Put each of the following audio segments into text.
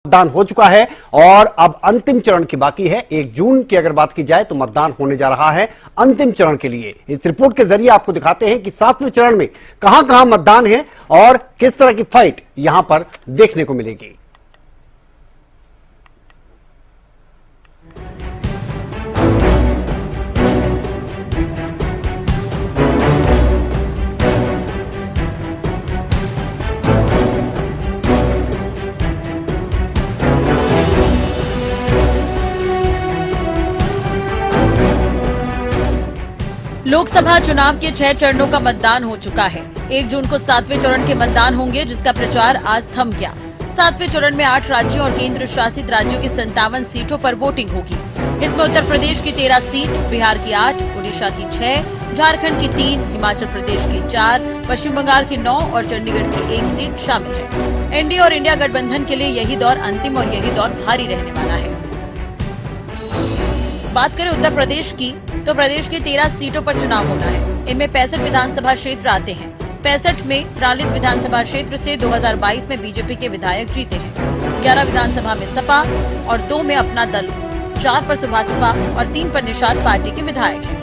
मतदान हो चुका है और अब अंतिम चरण की बाकी है। 1 जून की अगर बात की जाए तो मतदान होने जा रहा है अंतिम चरण के लिए। इस रिपोर्ट के जरिए आपको दिखाते हैं कि 7वें चरण में कहां कहां मतदान है और किस तरह की फाइट यहां पर देखने को मिलेगी। लोकसभा चुनाव के 6 चरणों का मतदान हो चुका है। 1 जून को 7वें चरण के मतदान होंगे, जिसका प्रचार आज थम गया। 7वें चरण में 8 राज्यों और केंद्र शासित राज्यों की 57 सीटों पर वोटिंग होगी। इसमें उत्तर प्रदेश की 13 सीट, बिहार की 8, उड़ीसा की 6, झारखंड की 3, हिमाचल प्रदेश की 4, पश्चिम बंगाल की 9 और चंडीगढ़ की 1 सीट शामिल है। एनडीए और इंडिया गठबंधन के लिए यही दौर अंतिम और यही दौर भारी रहने वाला है। बात करें उत्तर प्रदेश की, तो प्रदेश की 13 सीटों पर चुनाव होना है। इनमें 65 विधानसभा क्षेत्र आते हैं। 65 में 43 विधानसभा क्षेत्र से 2022 में बीजेपी के विधायक जीते हैं। 11 विधानसभा में सपा और 2 में अपना दल, 4 पर सुभासपा और 3 पर निषाद पार्टी के विधायक हैं।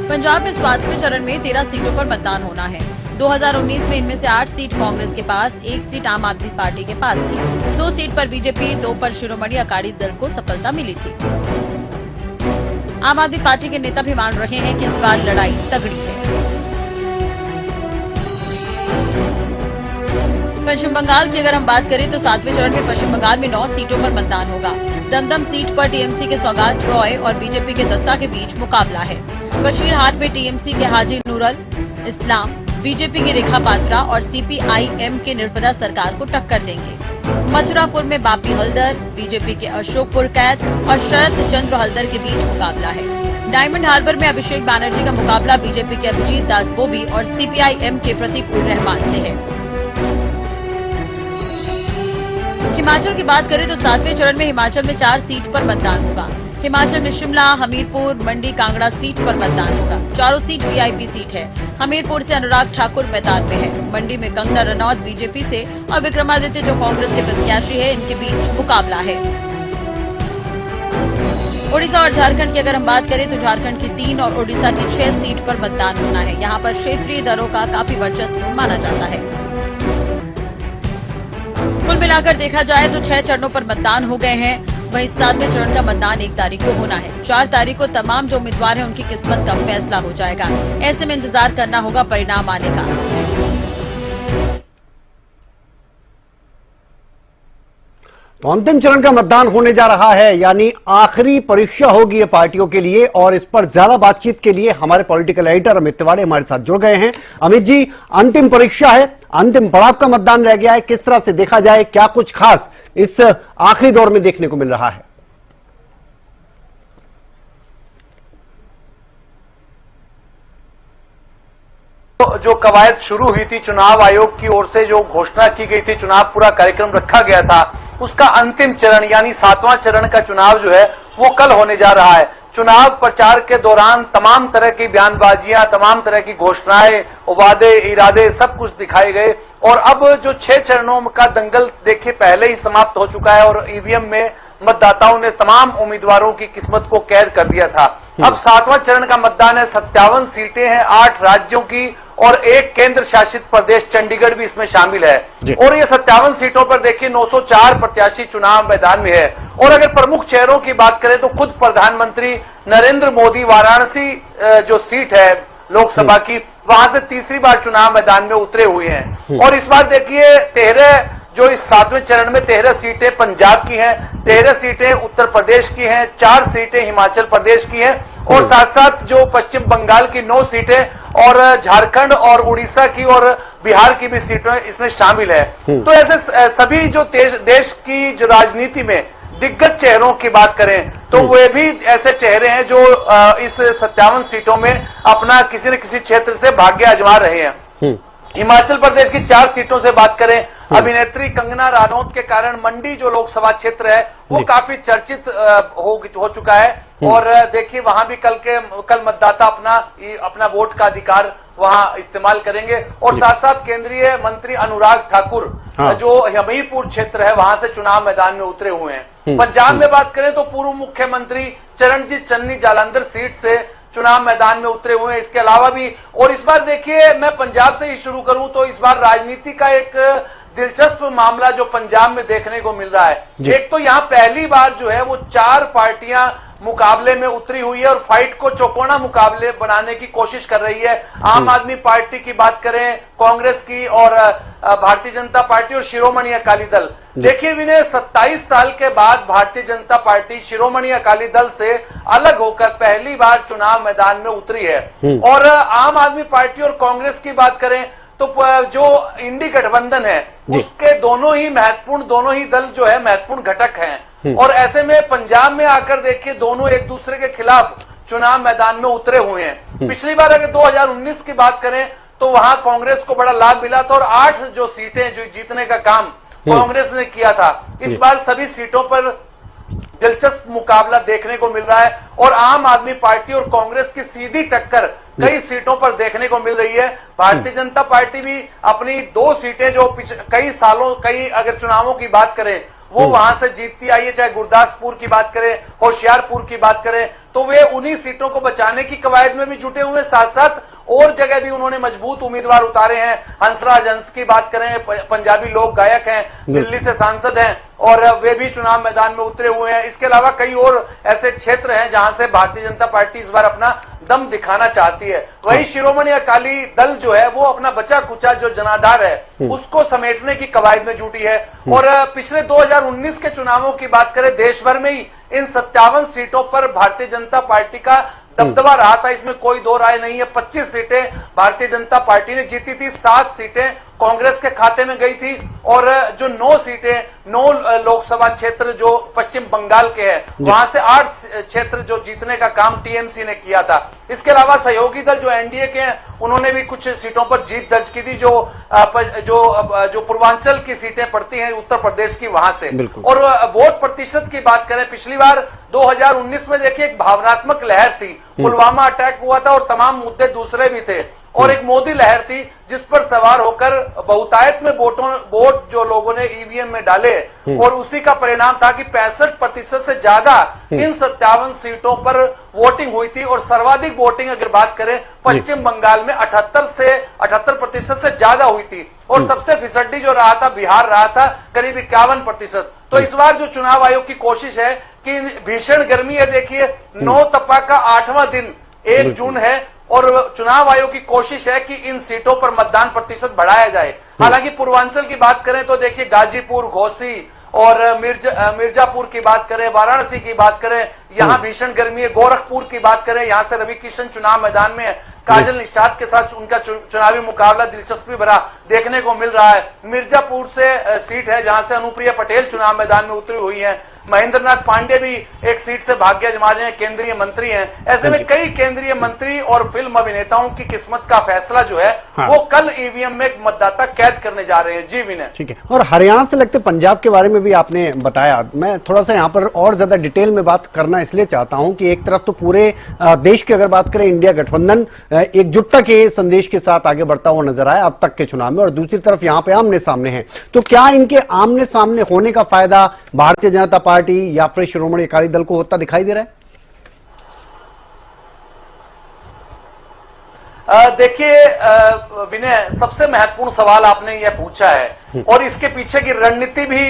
पंजाब में 7वें चरण में 13 सीटों पर मतदान होना है। 2019 में इनमें से 8 सीट कांग्रेस के पास, 1 सीट आम आदमी पार्टी के पास थी। 2 सीट पर बीजेपी, 2 पर शिरोमणि अकाली दल को सफलता मिली थी। आम आदमी पार्टी के नेता भी मान रहे हैं कि इस बार लड़ाई तगड़ी है। पश्चिम बंगाल की अगर हम बात करें तो 7वें चरण में पश्चिम बंगाल में 9 सीटों पर मतदान होगा। दमदम सीट पर टीएमसी के सौगात रॉय और बीजेपी के दत्ता के बीच मुकाबला है। बशीरहाट में टीएमसी के हाजी नूरुल इस्लाम बीजेपी की रेखा पात्रा और सीपीआईएम के निर्मला सरकार को टक्कर देंगे। मथुरापुर में बापी हल्दर, बीजेपी के अशोक पुरकैत और शरद चंद्र हल्दर के बीच मुकाबला है। डायमंड हार्बर में अभिषेक बनर्जी का मुकाबला बीजेपी के अभिजीत दास बोबी और सीपीआईएम के प्रतीक उर रहमान से है। हिमाचल की बात करें तो 7वें चरण में हिमाचल में 4 सीट पर मतदान होगा। हिमाचल में शिमला, हमीरपुर, मंडी, कांगड़ा सीट पर मतदान होगा। चारों सीट वीआईपी सीट है। हमीरपुर से अनुराग ठाकुर मैदान में है। मंडी में कंगना रनौत बीजेपी से और विक्रमादित्य जो कांग्रेस के प्रत्याशी है, इनके बीच मुकाबला है। उड़ीसा और झारखंड की अगर हम बात करें तो झारखंड की 3 और उड़ीसा की 6 सीट पर मतदान होना है। यहाँ पर क्षेत्रीय दलों का काफी वर्चस्व माना जाता है। कुल मिलाकर देखा जाए तो 6 चरणों पर मतदान हो गए हैं। वहीं 7वें चरण का मतदान 1 तारीख को होना है। 4 तारीख को तमाम जो उम्मीदवार हैं उनकी किस्मत का फैसला हो जाएगा। ऐसे में इंतजार करना होगा परिणाम आने का। तो अंतिम चरण का मतदान होने जा रहा है, यानी आखिरी परीक्षा होगी ये पार्टियों के लिए। और इस पर ज्यादा बातचीत के लिए हमारे पॉलिटिकल एडिटर अमित तिवारी हमारे साथ जुड़ गए हैं। अमित जी, अंतिम परीक्षा है, अंतिम पड़ाव का मतदान रह गया है, किस तरह से देखा जाए, क्या कुछ खास इस आखिरी दौर में देखने को मिल रहा है? जो कवायद शुरू हुई थी चुनाव आयोग की ओर से, जो घोषणा की गई थी, चुनाव पूरा कार्यक्रम रखा गया था, उसका अंतिम चरण यानी 7वां चरण का चुनाव जो है वो कल होने जा रहा है। चुनाव प्रचार के दौरान तमाम तरह की बयानबाजियां, तमाम तरह की घोषणाएं, वादे, इरादे सब कुछ दिखाए गए। और अब जो 6 चरणों का दंगल देखिए पहले ही समाप्त हो चुका है और ईवीएम में मतदाताओं ने तमाम उम्मीदवारों की किस्मत को कैद कर दिया था। अब 7वां चरण का मतदान है। 57 सीटें हैं 8 राज्यों की और 1 केंद्र शासित प्रदेश चंडीगढ़ भी इसमें शामिल है। और ये 57 सीटों पर देखिए 904 प्रत्याशी चुनाव मैदान में है। और अगर प्रमुख चेहरों की बात करें तो खुद प्रधानमंत्री नरेंद्र मोदी वाराणसी जो सीट है लोकसभा की, वहां से तीसरी बार चुनाव मैदान में उतरे हुए हैं। और इस बार देखिए 13 जो इस 7वें चरण में 13 सीटें पंजाब की हैं, 13 सीटें उत्तर प्रदेश की हैं, 4 सीटें हिमाचल प्रदेश की हैं और साथ साथ जो पश्चिम बंगाल की 9 सीटें और झारखंड और उड़ीसा की और बिहार की भी सीटें इसमें शामिल है। तो ऐसे सभी जो देश की जो राजनीति में दिग्गज चेहरों की बात करें तो वे भी ऐसे चेहरे हैं जो इस 57 सीटों में अपना किसी न किसी क्षेत्र से भाग्य आजमा रहे हैं। हिमाचल प्रदेश की 4 सीटों से बात करें, अभिनेत्री कंगना रनौत के कारण मंडी जो लोकसभा क्षेत्र है वो काफी चर्चित हो चुका है। और देखिए वहां भी कल मतदाता अपना वोट का अधिकार वहां इस्तेमाल करेंगे। और साथ साथ केंद्रीय मंत्री अनुराग ठाकुर जो हमीरपुर क्षेत्र है वहां से चुनाव मैदान में उतरे हुए हैं। पंजाब में बात करें तो पूर्व मुख्यमंत्री चरणजीत चन्नी जालंधर सीट से चुनाव मैदान में उतरे हुए हैं। इसके अलावा भी, और इस बार देखिए मैं पंजाब से ही शुरू करूं तो इस बार राजनीति का एक दिलचस्प मामला जो पंजाब में देखने को मिल रहा है। एक तो यहाँ पहली बार जो है वो 4 पार्टियां मुकाबले में उतरी हुई है और फाइट को चौकोना मुकाबले बनाने की कोशिश कर रही है। आम आदमी पार्टी की बात करें, कांग्रेस की, और भारतीय जनता पार्टी और शिरोमणि अकाली दल। देखिए विनय, 27 साल के बाद भारतीय जनता पार्टी शिरोमणि अकाली दल से अलग होकर पहली बार चुनाव मैदान में उतरी है। और आम आदमी पार्टी और कांग्रेस की बात करें तो जो इंडी गठबंधन है उसके दोनों ही दल जो है महत्वपूर्ण घटक हैं। और ऐसे में पंजाब में आकर देखिए दोनों एक दूसरे के खिलाफ चुनाव मैदान में उतरे हुए हैं। पिछली बार अगर 2019 की बात करें तो वहां कांग्रेस को बड़ा लाभ मिला था और 8 जो सीटें जो जीतने का काम कांग्रेस ने किया था। इस बार सभी सीटों पर दिलचस्प मुकाबला देखने को मिल रहा है और आम आदमी पार्टी और कांग्रेस की सीधी टक्कर कई सीटों पर देखने को मिल रही है। भारतीय जनता पार्टी भी अपनी 2 सीटें जो कई अगर चुनावों की बात करें वो वहां से जीतती आई है, चाहे गुरदासपुर की बात करें, होशियारपुर की बात करें, तो वे उन्हीं सीटों को बचाने की कवायद में भी जुटे हुए। साथ साथ और जगह भी उन्होंने मजबूत उम्मीदवार उतारे हैं। हंसराज हंस की बात करें, पंजाबी लोक गायक हैं, दिल्ली से सांसद हैं और वे भी चुनाव मैदान में उतरे हुए हैं। इसके अलावा कई और ऐसे क्षेत्र हैं जहां से भारतीय जनता पार्टी इस बार अपना दम दिखाना चाहती है। वही शिरोमणि अकाली दल जो है वो अपना बचा कुचा जो जनाधार है उसको समेटने की कवायद में जुटी है। और पिछले 2019 के चुनावों की बात करें, देश भर में ही इन 57 सीटों पर भारतीय जनता पार्टी का दबदबा रहा था, इसमें कोई दो राय नहीं है। 25 सीटें भारतीय जनता पार्टी ने जीती थी, 7 सीटें कांग्रेस के खाते में गई थी और जो 9 सीटें 9 लोकसभा क्षेत्र जो पश्चिम बंगाल के हैं वहां से 8 क्षेत्र जो जीतने का काम टीएमसी ने किया था। इसके अलावा सहयोगी दल जो एनडीए के हैं उन्होंने भी कुछ सीटों पर जीत दर्ज की थी जो पूर्वांचल की सीटें पड़ती हैं उत्तर प्रदेश की वहां से। और वोट प्रतिशत की बात करें, पिछली बार 2019 में देखिए एक भावनात्मक लहर थी, पुलवामा अटैक हुआ था और तमाम मुद्दे दूसरे भी थे और एक मोदी लहर थी जिस पर सवार होकर बहुतायत में वोट जो लोगों ने ईवीएम में डाले और उसी का परिणाम था कि 65% से ज्यादा इन 57 सीटों पर वोटिंग हुई थी। और सर्वाधिक वोटिंग अगर बात करें पश्चिम बंगाल में 78% से ज्यादा हुई थी और सबसे फिसड्डी जो रहा था बिहार रहा था करीब 51%। तो इस बार जो चुनाव आयोग की कोशिश है कि भीषण गर्मी है, देखिए 9 तपा का 8वां दिन 1 जून है और चुनाव आयोग की कोशिश है कि इन सीटों पर मतदान प्रतिशत बढ़ाया जाए। हालांकि पूर्वांचल की बात करें तो देखिए गाजीपुर, घोसी और मिर्जापुर की बात करें, वाराणसी की बात करें, यहाँ भीषण गर्मी है। गोरखपुर की बात करें, यहाँ से रवि किशन चुनाव मैदान में है, काजल निषाद के साथ उनका चुनावी मुकाबला दिलचस्पी भरा देखने को मिल रहा है। मिर्जापुर से सीट है जहां से अनुप्रिया पटेल चुनाव मैदान में उतरी हुई है। महेंद्रनाथ पांडे भी एक सीट से भाग्य आजमा रहे हैं, केंद्रीय मंत्री हैं। ऐसे में कई केंद्रीय मंत्री और फिल्म अभिनेताओं की किस्मत का फैसला जो है वो कल ईवीएम में मतदाता कैद करने जा रहे हैं। जी विनय, ठीक है। और हरियाणा से लगते पंजाब के बारे में भी आपने बताया, मैं थोड़ा सा यहाँ पर और ज्यादा डिटेल में बात करना इसलिए चाहता हूं कि एक तरफ तो पूरे देश की अगर बात करें इंडिया गठबंधन एकजुटता के संदेश के साथ आगे बढ़ता हुआ नजर आया अब तक के चुनाव में, और दूसरी तरफ यहाँ पे आमने सामने है। तो क्या इनके आमने सामने होने का फायदा भारतीय जनता पार्टी या फिर शिरोमणि अकाली दल को होता दिखाई दे रहा है? देखिए विनय, सबसे महत्वपूर्ण सवाल आपने यह पूछा है और इसके पीछे की रणनीति भी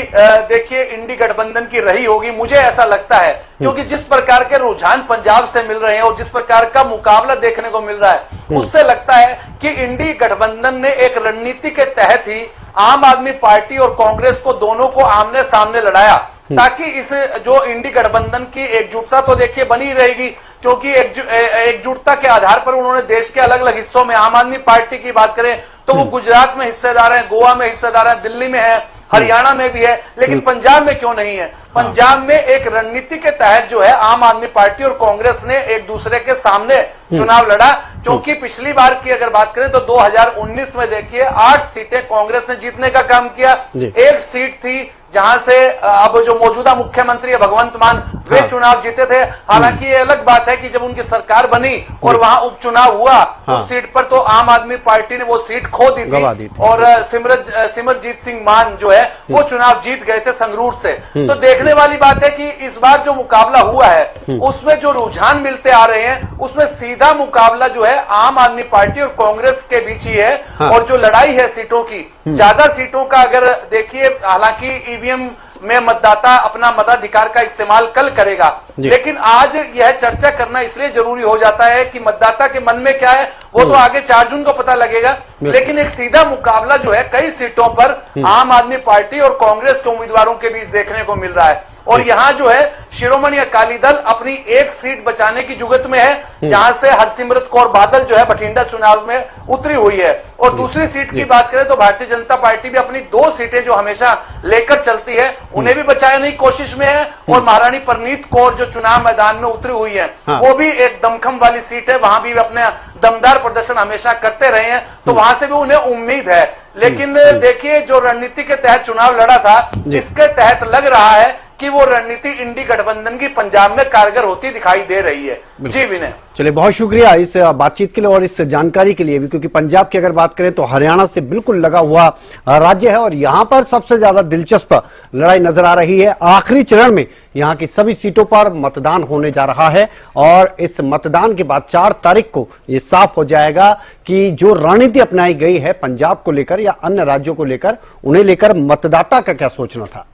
देखिए इंडी गठबंधन की रही होगी, मुझे ऐसा लगता है, क्योंकि जिस प्रकार के रुझान पंजाब से मिल रहे हैं और जिस प्रकार का मुकाबला देखने को मिल रहा है उससे लगता है कि इंडी गठबंधन ने एक रणनीति के तहत ही आम आदमी पार्टी और कांग्रेस को दोनों को आमने सामने लड़ाया ताकि इस जो इंडी गठबंधन की एकजुटता तो देखिए बनी रहेगी, क्योंकि एकजुटता के आधार पर उन्होंने देश के अलग अलग हिस्सों में, आम आदमी पार्टी की बात करें तो वो गुजरात में हिस्सेदार है, गोवा में हिस्सेदार है, दिल्ली में है, हरियाणा में भी है, लेकिन पंजाब में क्यों नहीं है? पंजाब में एक रणनीति के तहत जो है आम आदमी पार्टी और कांग्रेस ने एक दूसरे के सामने चुनाव लड़ा, क्योंकि पिछली बार की अगर बात करें तो 2019 में देखिए 8 सीटें कांग्रेस ने जीतने का काम किया, 1 सीट थी जहां से अब जो मौजूदा मुख्यमंत्री है भगवंत मान वे हाँ। चुनाव जीते थे। हालांकि ये अलग बात है कि जब उनकी सरकार बनी और वहां उपचुनाव हुआ हाँ। उस सीट पर तो आम आदमी पार्टी ने वो सीट खो दी गवा दी थी थी। और सिमरजीत सिंह मान जो है वो चुनाव जीत गए थे संगरूर से। तो देखने वाली बात है कि इस बार जो मुकाबला हुआ है उसमें जो रुझान मिलते आ रहे हैं उसमें सीधा मुकाबला जो है आम आदमी पार्टी और कांग्रेस के बीच ही है। हाँ। और जो लड़ाई है सीटों की, ज्यादा सीटों का अगर देखिए, हालांकि ईवीएम में मतदाता अपना मताधिकार का इस्तेमाल कल करेगा, लेकिन आज यह चर्चा करना इसलिए जरूरी हो जाता है कि मतदाता के मन में क्या है वो तो आगे 4 जून को पता लगेगा। लेकिन एक सीधा मुकाबला जो है कई सीटों पर आम आदमी पार्टी और कांग्रेस के उम्मीदवारों के बीच देखने को मिल रहा है। और यहाँ जो है शिरोमणि अकाली दल अपनी एक सीट बचाने की जुगत में है, जहां से हरसिमरत कौर बादल जो है बठिंडा चुनाव में उतरी हुई है। और दूसरी सीट की बात करें तो भारतीय जनता पार्टी भी अपनी 2 सीटें जो हमेशा लेकर चलती है उन्हें भी बचाने की कोशिश में है। और महारानी परनीत कौर जो चुनाव मैदान में उतरी हुई है वो भी एक दमखम वाली सीट है, वहां भी अपने दमदार प्रदर्शन हमेशा करते रहे हैं, तो वहां से भी उन्हें उम्मीद है। लेकिन देखिए, जो रणनीति के तहत चुनाव लड़ा था इसके तहत लग रहा है कि वो रणनीति इंडी गठबंधन की पंजाब में कारगर होती दिखाई दे रही है। जी विनय। चलिए, बहुत शुक्रिया इस बातचीत के लिए और इस जानकारी के लिए भी, क्योंकि पंजाब की अगर बात करें तो हरियाणा से बिल्कुल लगा हुआ राज्य है और यहां पर सबसे ज्यादा दिलचस्प लड़ाई नजर आ रही है। आखिरी चरण में यहां की सभी सीटों पर मतदान होने जा रहा है और इस मतदान के बाद 4 तारीख को यह साफ हो जाएगा कि जो रणनीति अपनाई गई है पंजाब को लेकर या अन्य राज्यों को लेकर, उन्हें लेकर मतदाता का क्या सोचना था।